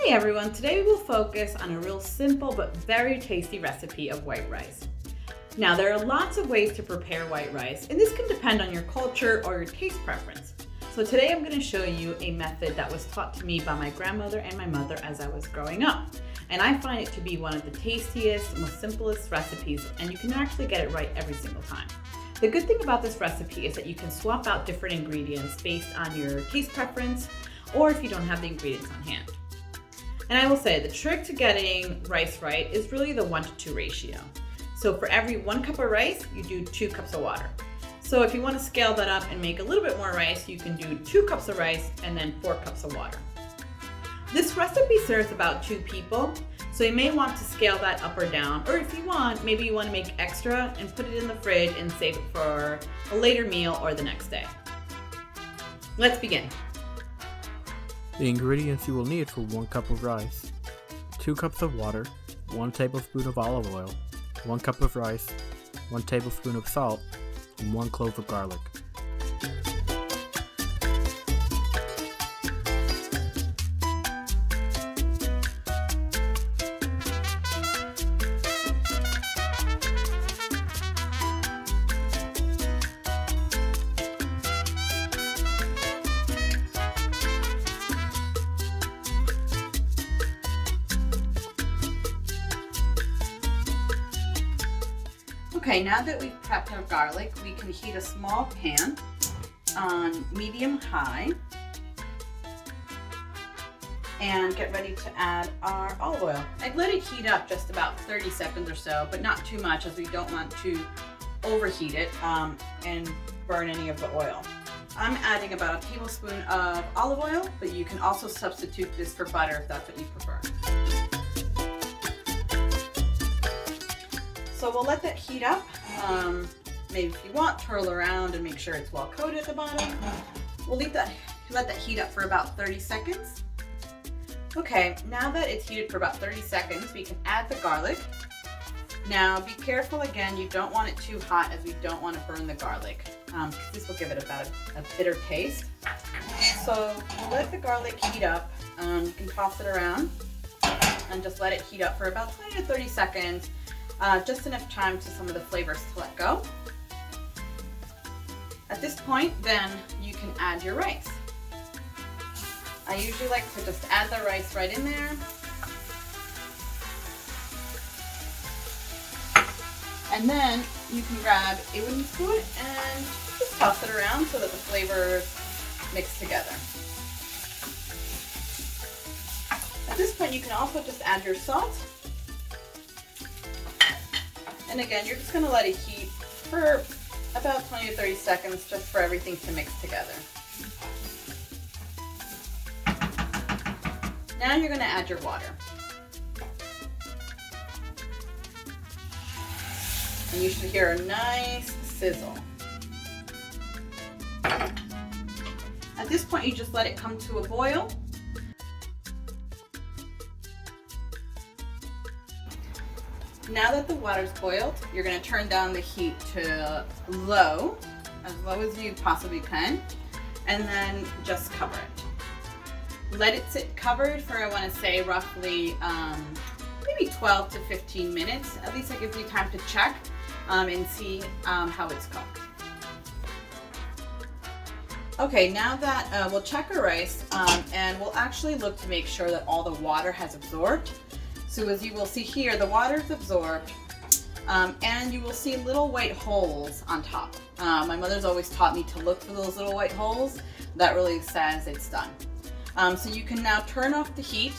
Hey everyone, today we will focus on a real simple but very tasty recipe of white rice. Now there are lots of ways to prepare white rice, and this can depend on your culture or your taste preference. So today I'm going to show you a method that was taught to me by my grandmother and my mother as I was growing up. And I find it to be one of the tastiest, most simplest recipes, and you can actually get it right every single time. The good thing about this recipe is that you can swap out different ingredients based on your taste preference or if you don't have the ingredients on hand. And I will say the trick to getting rice right is really the 1-to-2 ratio. So for every 1 cup of rice, you do 2 cups of water. So if you want to scale that up and make a little bit more rice, you can do 2 cups of rice and then 4 cups of water. This recipe serves about 2 people, so you may want to scale that up or down, or if you want, maybe you want to make extra and put it in the fridge and save it for a later meal or the next day. Let's begin. The ingredients you will need for 1 cup of rice: 2 cups of water, 1 tablespoon of olive oil, 1 cup of rice, 1 tablespoon of salt, and 1 clove of garlic. Okay, now that we've prepped our garlic, we can heat a small pan on medium-high and get ready to add our olive oil. I'd let it heat up just about 30 seconds or so, but not too much as we don't want to overheat it and burn any of the oil. I'm adding about a tablespoon of olive oil, but you can also substitute this for butter if that's what you prefer. So we'll let that heat up. Maybe if you want, twirl around and make sure it's well coated at the bottom. We'll let that heat up for about 30 seconds. Okay, now that it's heated for about 30 seconds, we can add the garlic. Now be careful again, you don't want it too hot as we don't want to burn the garlic, because this will give it about a bitter taste. So let the garlic heat up. You can toss it around and just let it heat up for about 20 to 30 seconds. Just enough time for some of the flavors to let go. At this point, then you can add your rice. I usually like to just add the rice right in there. And then you can grab a wooden spoon and just toss it around so that the flavors mix together. At this point, you can also just add your salt. And again, you're just going to let it heat for about 20 to 30 seconds just for everything to mix together. Now you're going to add your water. And you should hear a nice sizzle. At this point, you just let it come to a boil. Now that the water's boiled, you're going to turn down the heat to low as you possibly can, and then just cover it. Let it sit covered for, I want to say, roughly maybe 12 to 15 minutes. At least that gives you time to check and see how it's cooked. Okay, now that we'll check our rice and we'll actually look to make sure that all the water has absorbed. So as you will see here, the water is absorbed and you will see little white holes on top. My mother's always taught me to look for those little white holes. That really says it's done. So you can now turn off the heat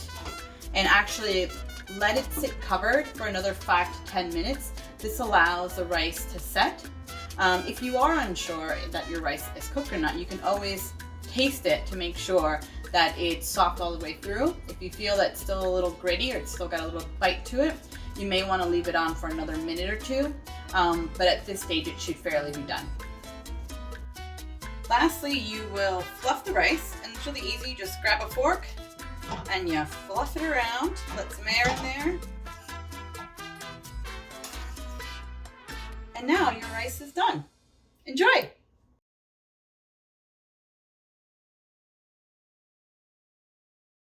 and actually let it sit covered for another 5 to 10 minutes. This allows the rice to set. If you are unsure that your rice is cooked or not, you can always taste it to make sure that it's soft all the way through. If you feel that it's still a little gritty or it's still got a little bite to it, you may want to leave it on for another minute or two, but at this stage it should fairly be done. Lastly, you will fluff the rice, and it's really easy. You just grab a fork and you fluff it around, let some air in there, and now your rice is done. Enjoy!